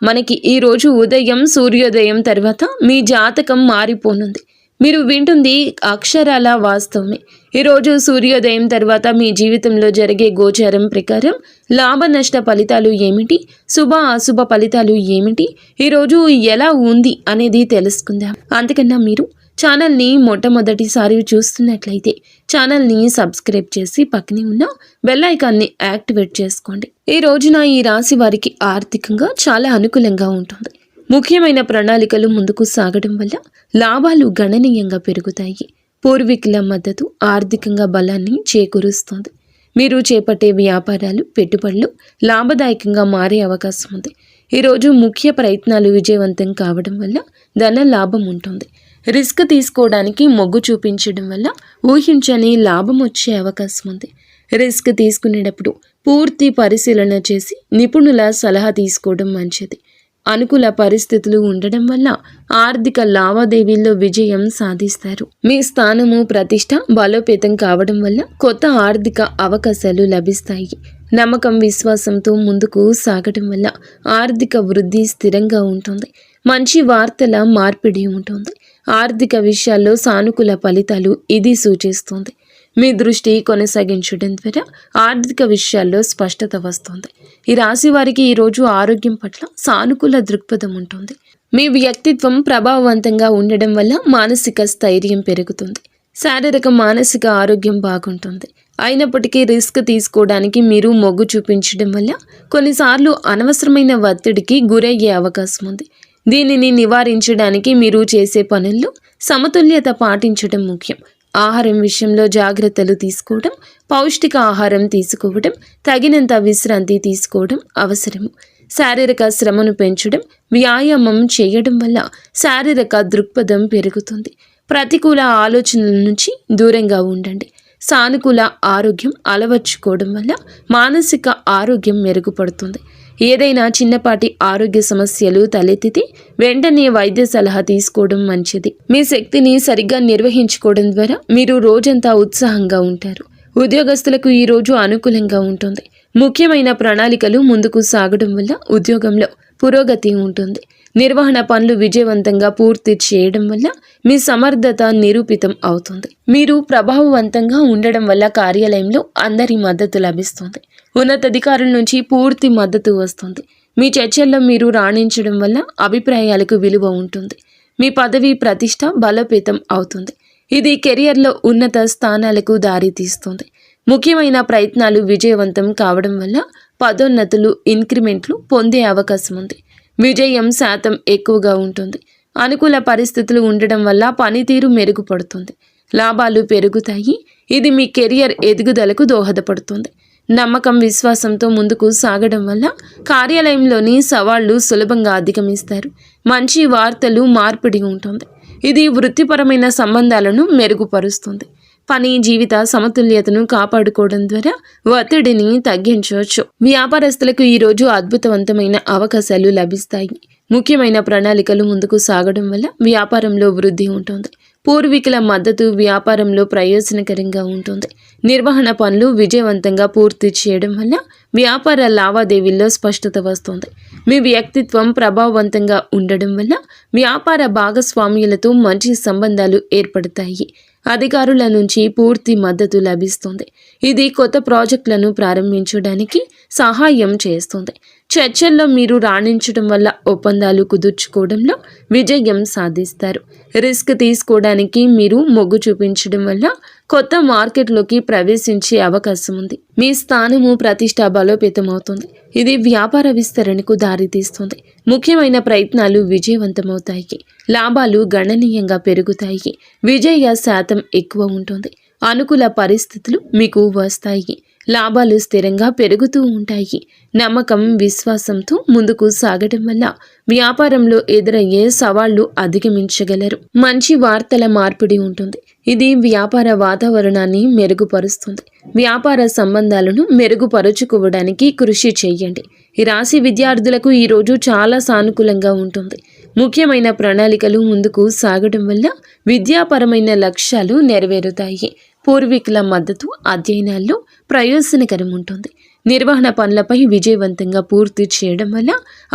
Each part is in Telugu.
మనకి ఈరోజు ఉదయం సూర్యోదయం తర్వాత మీ జాతకం మారిపోనుంది. మీరు వింటుంది అక్షరాల వాస్తవమే. ఈరోజు సూర్యోదయం తర్వాత మీ జీవితంలో జరిగే గోచారం ప్రకారం లాభ నష్ట ఫలితాలు ఏమిటి, శుభ అశుభ ఫలితాలు ఏమిటి, ఈరోజు ఎలా ఉంది అనేది తెలుసుకుందాం. అంతకన్నా మీరు ఛానల్ని మొట్టమొదటిసారి చూస్తున్నట్లయితే ఛానల్ని సబ్స్క్రైబ్ చేసి పక్కనే ఉన్న బెల్ ఐకాన్ని యాక్టివేట్ చేసుకోండి. ఈ రోజున ఈ రాశి వారికి ఆర్థికంగా చాలా అనుకూలంగా ఉంటుంది. ముఖ్యమైన ప్రణాళికలు ముందుకు సాగడం వల్ల లాభాలు గణనీయంగా పెరుగుతాయి. పూర్వీకుల మద్దతు ఆర్థికంగా బలాన్ని చేకూరుస్తుంది. మీరు చేపట్టే వ్యాపారాలు, పెట్టుబడులు లాభదాయకంగా మారే అవకాశం ఉంది. ఈరోజు ముఖ్య ప్రయత్నాలు విజయవంతం కావడం వల్ల ధన లాభం ఉంటుంది. రిస్క్ తీసుకోవడానికి మొగ్గు చూపించడం వల్ల ఊహించని లాభం వచ్చే అవకాశం ఉంది. రిస్క్ తీసుకునేటప్పుడు పూర్తి పరిశీలన చేసి నిపుణుల సలహా తీసుకోవడం మంచిది. అనుకూల పరిస్థితులు ఉండడం వల్ల ఆర్థిక లావాదేవీల్లో విజయం సాధిస్తారు. మీ స్థానము, ప్రతిష్ట బలోపేతం కావడం వల్ల కొత్త ఆర్థిక అవకాశాలు లభిస్తాయి. నమ్మకం, విశ్వాసంతో ముందుకు సాగడం వల్ల ఆర్థిక వృద్ధి స్థిరంగా ఉంటుంది. మంచి వార్తల మార్పిడి ఉంటుంది. ఆర్థిక విషయాల్లో సానుకూల ఫలితాలు ఇది సూచిస్తుంది. మీ దృష్టి కొనసాగించడం ద్వారా ఆర్థిక విషయాల్లో స్పష్టత వస్తుంది. ఈ రాశి వారికి ఈరోజు ఆరోగ్యం పట్ల సానుకూల దృక్పథం ఉంటుంది. మీ వ్యక్తిత్వం ప్రభావవంతంగా ఉండడం వల్ల మానసిక స్థైర్యం పెరుగుతుంది. శారీరక మానసిక ఆరోగ్యం బాగుంటుంది. అయినప్పటికీ రిస్క్ తీసుకోవడానికి మీరు మొగ్గు చూపించడం వల్ల కొన్నిసార్లు అనవసరమైన ఒత్తిడికి గురయ్యే అవకాశం ఉంది. దీనిని నివారించడానికి మీరు చేసే పనుల్లో సమతుల్యత పాటించడం ముఖ్యం. ఆహారం విషయంలో జాగ్రత్తలు తీసుకోవడం, పౌష్టిక ఆహారం తీసుకోవడం, తగినంత విశ్రాంతి తీసుకోవడం అవసరము. శారీరక శ్రమను పెంచడం, వ్యాయామం చేయడం వల్ల శారీరక దృక్పథం పెరుగుతుంది. ప్రతికూల ఆలోచనల నుంచి దూరంగా ఉండండి. సానుకూల ఆరోగ్యం అలవర్చుకోవడం వల్ల మానసిక ఆరోగ్యం మెరుగుపడుతుంది. ఏదైనా చిన్నపాటి ఆరోగ్య సమస్యలు తలెత్తితే వెంటనే వైద్య సలహా తీసుకోవడం మంచిది. మీ శక్తిని సరిగ్గా నిర్వహించుకోవడం ద్వారా మీరు రోజంతా ఉత్సాహంగా ఉంటారు. ఉద్యోగస్తులకు ఈ రోజు అనుకూలంగా ఉంటుంది. ముఖ్యమైన ప్రణాళికలు ముందుకు సాగడం వల్ల ఉద్యోగంలో పురోగతి ఉంటుంది. నిర్వహణ పనులు విజయవంతంగా పూర్తి చేయడం వల్ల మీ సమర్థత నిరూపితం అవుతుంది. మీరు ప్రభావవంతంగా ఉండడం వల్ల కార్యాలయంలో అందరి మద్దతు లభిస్తుంది. ఉన్నతాధికారుల నుంచి పూర్తి మద్దతు వస్తుంది. మీ చర్చల్లో మీరు రాణించడం వల్ల అభిప్రాయాలకు విలువ ఉంటుంది. మీ పదవి ప్రతిష్ట బలోపేతం అవుతుంది. ఇది కెరియర్లో ఉన్నత స్థానాలకు దారితీస్తుంది. ముఖ్యమైన ప్రయత్నాలు విజయవంతం కావడం వల్ల పదోన్నతులు, ఇంక్రిమెంట్లు పొందే అవకాశం ఉంది. విజయం శాతం ఎక్కువగా ఉంటుంది. అనుకూల పరిస్థితులు ఉండడం వల్ల పనితీరు మెరుగుపడుతుంది. లాభాలు పెరుగుతాయి. ఇది మీ కెరియర్ ఎదుగుదలకు దోహదపడుతుంది. నమ్మకం, విశ్వాసంతో ముందుకు సాగడం వల్ల కార్యాలయంలోని సవాళ్లు సులభంగా అధిగమిస్తారు. మంచి వార్తలు మార్పిడి ఉంటుంది. ఇది వృత్తిపరమైన సంబంధాలను మెరుగుపరుస్తుంది. పని, జీవిత సమతుల్యతను కాపాడుకోవడం ద్వారా ఒత్తిడిని తగ్గించవచ్చు. వ్యాపారస్తులకు ఈరోజు అద్భుతవంతమైన అవకాశాలు లభిస్తాయి. ముఖ్యమైన ప్రణాళికలు ముందుకు సాగడం వల్ల వ్యాపారంలో వృద్ధి ఉంటుంది. పూర్వీకుల మద్దతు వ్యాపారంలో ప్రయోజనకరంగా ఉంటుంది. నిర్వహణ పనులు విజయవంతంగా పూర్తి చేయడం వల్ల వ్యాపార లావాదేవీల్లో స్పష్టత వస్తుంది. మీ వ్యక్తిత్వం ప్రభావవంతంగా ఉండడం వల్ల వ్యాపార భాగస్వామ్యులతో మంచి సంబంధాలు ఏర్పడతాయి. అధికారుల నుంచి పూర్తి మద్దతు లభిస్తుంది. ఇది కొత్త ప్రాజెక్టులను ప్రారంభించడానికి సహాయం చేస్తుంది. చర్చల్లో మీరు రాణించడం వల్ల ఒప్పందాలు కుదుర్చుకోవడంలో విజయం సాధిస్తారు. రిస్క్ తీసుకోవడానికి మీరు మొగ్గు చూపించడం వల్ల కొత్త మార్కెట్లోకి ప్రవేశించే అవకాశం ఉంది. మీ స్థానము, ప్రతిష్ట బలోపేతం అవుతుంది. ఇది వ్యాపార విస్తరణకు దారితీస్తుంది. ముఖ్యమైన ప్రయత్నాలు విజయవంతమవుతాయి. లాభాలు గణనీయంగా పెరుగుతాయి. విజయ శాతం ఎక్కువ ఉంటుంది. అనుకూల పరిస్థితులు మీకు వస్తాయి. లాభాలు స్థిరంగా పెరుగుతూ ఉంటాయి. నమ్మకం, విశ్వాసంతో ముందుకు సాగడం వల్ల వ్యాపారంలో ఎదురయ్యే సవాళ్లు అధిగమించగలరు. మంచి వార్తల మార్పిడి ఉంటుంది. ఇది వ్యాపార వాతావరణాన్ని మెరుగుపరుస్తుంది. వ్యాపార సంబంధాలను మెరుగుపరుచుకోవడానికి కృషి చేయండి. ఈ రాశి విద్యార్థులకు ఈరోజు చాలా సానుకూలంగా ఉంటుంది. ముఖ్యమైన ప్రణాళికలు ముందుకు సాగడం వల్ల విద్యాపరమైన లక్ష్యాలు నెరవేరుతాయి. పూర్వీకుల మద్దతు అధ్యయనాల్లో ప్రయోజనకరం ఉంటుంది. నిర్వహణ పనులపై విజయవంతంగా పూర్తి చేయడం వల్ల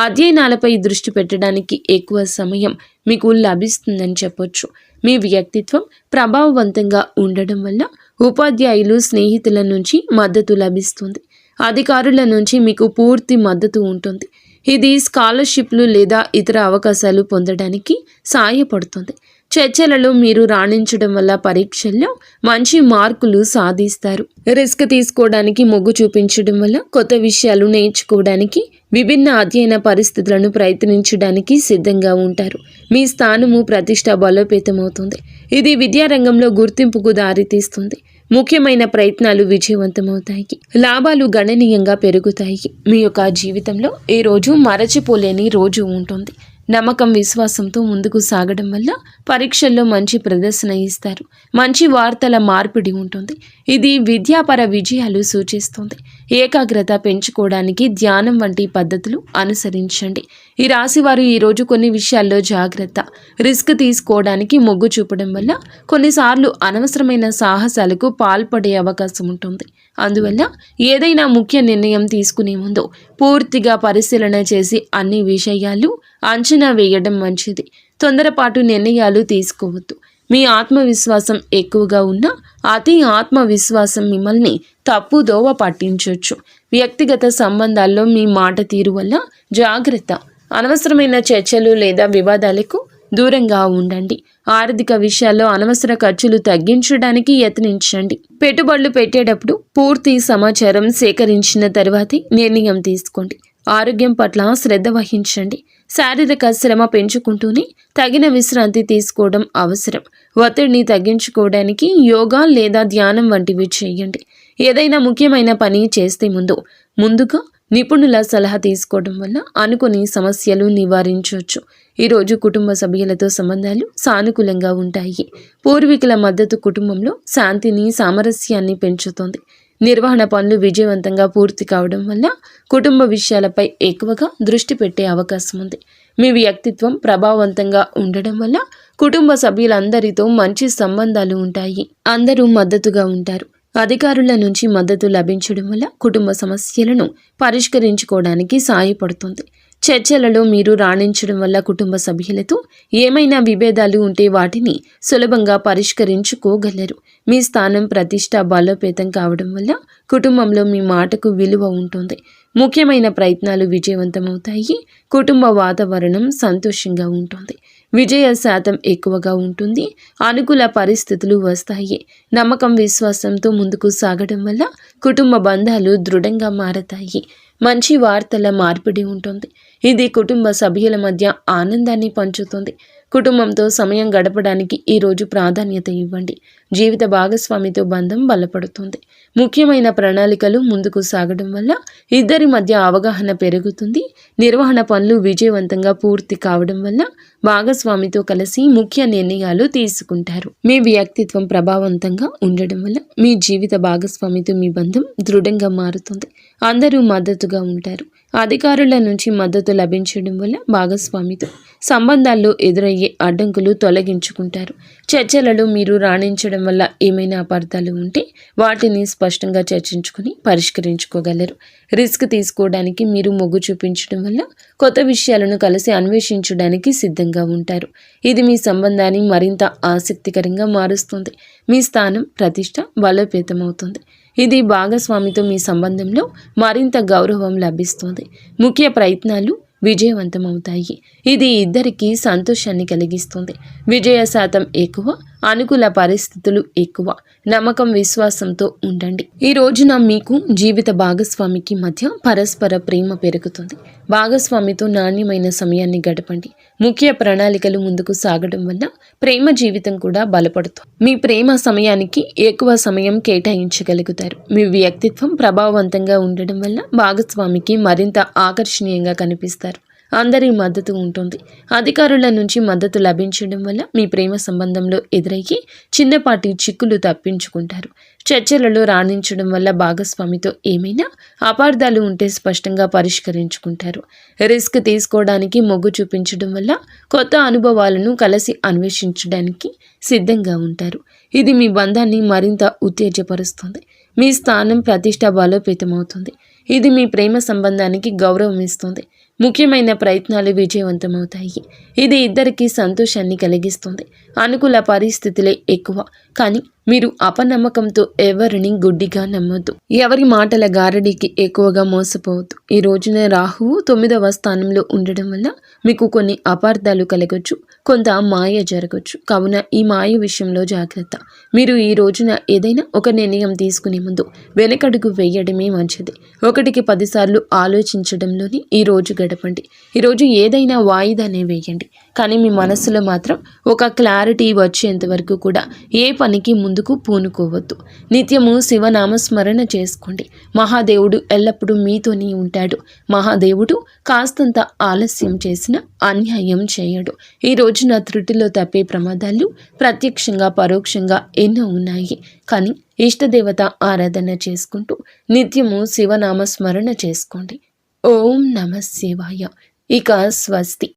అధ్యయనాలపై దృష్టి పెట్టడానికి ఎక్కువ సమయం మీకు లభిస్తుందని చెప్పొచ్చు. మీ వ్యక్తిత్వం ప్రభావవంతంగా ఉండడం వల్ల ఉపాధ్యాయులు, స్నేహితుల నుంచి మద్దతు లభిస్తుంది. అధికారుల నుంచి మీకు పూర్తి మద్దతు ఉంటుంది. ఇది స్కాలర్షిప్లు లేదా ఇతర అవకాశాలు పొందడానికి సహాయపడుతుంది. చర్చలలో మీరు రాణించడం వల్ల పరీక్షల్లో మంచి మార్కులు సాధిస్తారు. రిస్క్ తీసుకోవడానికి మొగ్గు చూపించడం వల్ల కొత్త విషయాలు నేర్చుకోవడానికి, విభిన్న అధ్యయన పరిస్థితులను ప్రయత్నించడానికి సిద్ధంగా ఉంటారు. మీ స్థానము, ప్రతిష్ట బలోపేతమవుతుంది. ఇది విద్యారంగంలో గుర్తింపుకు దారితీస్తుంది. ముఖ్యమైన ప్రయత్నాలు విజయవంతమవుతాయి. లాభాలు గణనీయంగా పెరుగుతాయి. మీ యొక్క జీవితంలో ఈ రోజు మరచిపోలేని రోజు ఉంటుంది. నమ్మకం, విశ్వాసంతో ముందుకు సాగడం వల్ల పరీక్షల్లో మంచి ప్రదర్శన ఇస్తారు. మంచి వార్తల మార్పిడి ఉంటుంది. ఇది విద్యాపర విజయాలు సూచిస్తుంది. ఏకాగ్రత పెంచుకోవడానికి ధ్యానం వంటి పద్ధతులు అనుసరించండి. ఈ రాశివారు ఈరోజు కొన్ని విషయాల్లో జాగ్రత్త. రిస్క్ తీసుకోవడానికి మొగ్గు చూపడం వల్ల కొన్నిసార్లు అనవసరమైన సాహసాలకు పాల్పడే అవకాశం ఉంటుంది. అందువల్ల ఏదైనా ముఖ్య నిర్ణయం తీసుకునే ముందు పూర్తిగా పరిశీలన చేసి అన్ని విషయాలు అంచనా వేయడం మంచిది. తొందరపాటు నిర్ణయాలు తీసుకోవద్దు. మీ ఆత్మవిశ్వాసం ఎక్కువగా ఉన్నా అతి ఆత్మవిశ్వాసం మిమ్మల్ని తప్పుదోవ పట్టించవచ్చు. వ్యక్తిగత సంబంధాల్లో మీ మాట తీరు వల్ల జాగ్రత్త. అనవసరమైన చర్చలు లేదా వివాదాలకు దూరంగా ఉండండి. ఆర్థిక విషయాల్లో అనవసర ఖర్చులు తగ్గించడానికి యత్నించండి. పెట్టుబడులు పెట్టేటప్పుడు పూర్తి సమాచారం సేకరించిన తర్వాతే నిర్ణయం తీసుకోండి. ఆరోగ్యం పట్ల శ్రద్ధ వహించండి. శారీరక శ్రమ పెంచుకుంటూనే తగిన విశ్రాంతి తీసుకోవడం అవసరం. ఒత్తిడిని తగ్గించుకోవడానికి యోగా లేదా ధ్యానం వంటివి చేయండి. ఏదైనా ముఖ్యమైన పని చేస్తే ముందుగా నిపుణుల సలహా తీసుకోవడం వల్ల అనుకోని సమస్యలు నివారించవచ్చు. ఈరోజు కుటుంబ సభ్యులతో సంబంధాలు సానుకూలంగా ఉంటాయి. పూర్వీకుల మద్దతు కుటుంబంలో శాంతిని, సామరస్యాన్ని పెంచుతుంది. నిర్వహణ పనులు విజయవంతంగా పూర్తి కావడం వల్ల కుటుంబ విషయాలపై ఎక్కువగా దృష్టి పెట్టే అవకాశం ఉంది. మీ వ్యక్తిత్వం ప్రభావవంతంగా ఉండడం వల్ల కుటుంబ సభ్యులందరితో మంచి సంబంధాలు ఉంటాయి. అందరూ మద్దతుగా ఉంటారు. అధికారుల నుంచి మద్దతు లభించడం వల్ల కుటుంబ సమస్యలను పరిష్కరించుకోవడానికి సహాయపడుతుంది. చర్చలలో మీరు రాణించడం వల్ల కుటుంబ సభ్యులతో ఏమైనా విభేదాలు ఉంటే వాటిని సులభంగా పరిష్కరించుకోగలరు. మీ స్థానం, ప్రతిష్ట బలోపేతం కావడం వల్ల కుటుంబంలో మీ మాటకు విలువ ఉంటుంది. ముఖ్యమైన ప్రయత్నాలు విజయవంతమవుతాయి. కుటుంబ వాతావరణం సంతోషంగా ఉంటుంది. విజయ శాతం ఎక్కువగా ఉంటుంది. అనుకూల పరిస్థితులు వస్తాయి. నమ్మకం, విశ్వాసంతో ముందుకు సాగడం వల్ల కుటుంబ బంధాలు దృఢంగా మారతాయి. మంచి వార్తల మార్పిడి ఉంటుంది. ఇది కుటుంబ సభ్యుల మధ్య ఆనందాన్ని పంచుతుంది. కుటుంబంతో సమయం గడపడానికి ఈరోజు ప్రాధాన్యత ఇవ్వండి. జీవిత భాగస్వామితో బంధం బలపడుతుంది. ముఖ్యమైన ప్రణాళికలు ముందుకు సాగడం వల్ల ఇద్దరి మధ్య అవగాహన పెరుగుతుంది. నిర్వహణ పనులు విజయవంతంగా పూర్తి కావడం వల్ల భాగస్వామితో కలిసి ముఖ్య నిర్ణయాలు తీసుకుంటారు. మీ వ్యక్తిత్వం ప్రభావవంతంగా ఉండడం వల్ల మీ జీవిత భాగస్వామితో మీ బంధం దృఢంగా మారుతుంది. అందరూ మద్దతుగా ఉంటారు. అధికారుల నుంచి మద్దతు లభించడం వల్ల భాగస్వామితో సంబంధాల్లో ఎదురయ్యే అడ్డంకులు తొలగించుకుంటారు. చర్చలలో మీరు రాణించడం వల్ల ఏమైనా అపార్థాలు ఉంటే వాటిని స్పష్టంగా చర్చించుకుని పరిష్కరించుకోగలరు. రిస్క్ తీసుకోవడానికి మీరు మొగ్గు చూపించడం వల్ల కొత్త విషయాలను కలిసి అన్వేషించడానికి సిద్ధంగా ఉంటారు. ఇది మీ సంబంధాన్ని మరింత ఆసక్తికరంగా మారుస్తుంది. మీ స్థానం, ప్రతిష్ట బలోపేతమవుతుంది. ఇది భాగస్వామితో మీ సంబంధంలో మరింత గౌరవం లభిస్తుంది. ముఖ్య ప్రయత్నాలు విజయవంతమవుతాయి. ఇది ఇద్దరికీ సంతోషాన్ని కలిగిస్తుంది. విజయ శాతం ఎక్కువ, అనుకూల పరిస్థితులు ఎక్కువ. నమ్మకం, విశ్వాసంతో ఉండండి. ఈ రోజున మీకు జీవిత భాగస్వామికి మధ్య పరస్పర ప్రేమ పెరుగుతుంది. భాగస్వామితో నాణ్యమైన సమయాన్ని గడపండి. ముఖ్య ప్రణాళికలు ముందుకు సాగడం వల్ల ప్రేమ జీవితం కూడా బలపడుతుంది. మీ ప్రేమ సమయానికి ఎక్కువ సమయం కేటాయించగలుగుతారు. మీ వ్యక్తిత్వం ప్రభావవంతంగా ఉండడం వల్ల భాగస్వామికి మరింత ఆకర్షణీయంగా కనిపిస్తారు. అందరి మద్దతు ఉంటుంది. అధికారుల నుంచి మద్దతు లభించడం వల్ల మీ ప్రేమ సంబంధంలో ఎదురయ్యి చిన్నపాటి చిక్కులు తప్పించుకుంటారు. చర్చలలో రాణించడం వల్ల భాగస్వామితో ఏమైనా అపార్థాలు ఉంటే స్పష్టంగా పరిష్కరించుకుంటారు. రిస్క్ తీసుకోవడానికి మొగ్గు చూపించడం వల్ల కొత్త అనుభవాలను కలిసి అన్వేషించడానికి సిద్ధంగా ఉంటారు. ఇది మీ బంధాన్ని మరింత ఉత్తేజపరుస్తుంది. మీ స్థానం, ప్రతిష్ట బలోపేతమవుతుంది. ఇది మీ ప్రేమ సంబంధానికి గౌరవం ఇస్తుంది. ముఖ్యమైన ప్రయత్నాలు విజయవంతమవుతాయి. ఇది ఇద్దరికీ సంతోషాన్ని కలిగిస్తుంది. అనుకూల పరిస్థితులే ఎక్కువ, కానీ మీరు అపనమ్మకంతో ఎవరిని గుడ్డిగా నమ్మొద్దు. ఎవరి మాటల గారడీకి ఎక్కువగా మోసపోవద్దు. ఈ రోజున రాహువు 9వ స్థానంలో ఉండడం వల్ల మీకు కొన్ని అపార్థాలు కలగొచ్చు, కొంత మాయ జరగచ్చు. కావున ఈ మాయ విషయంలో జాగ్రత్త. మీరు ఈ రోజున ఏదైనా ఒక నిర్ణయం తీసుకునే ముందు వెనకడుగు వేయడమే మంచిది. 1కి 10 సార్లు ఆలోచించడంలోనే ఈ రోజు గడపండి. ఈరోజు ఏదైనా వాయిదానే వేయండి, కానీ మీ మనస్సులో మాత్రం ఒక క్లారిటీ వచ్చేంత వరకు కూడా ఏ పనికి ముందుకు పూనుకోవద్దు. నిత్యము శివనామస్మరణ చేసుకోండి. మహాదేవుడు ఎల్లప్పుడూ మీతోనే ఉంటాడు. మహాదేవుడు కాస్తంత ఆలస్యం చేసినా అన్యాయం చేయడు. ఈ రోజున త్రుటిలో తప్పే ప్రమాదాలు ప్రత్యక్షంగా పరోక్షంగా ఎన్నో ఉన్నాయి. కానీ ఇష్టదేవత ఆరాధన చేసుకుంటూ నిత్యము శివనామస్మరణ చేసుకోండి. ఓం నమః శివాయ. ఇక స్వస్తి.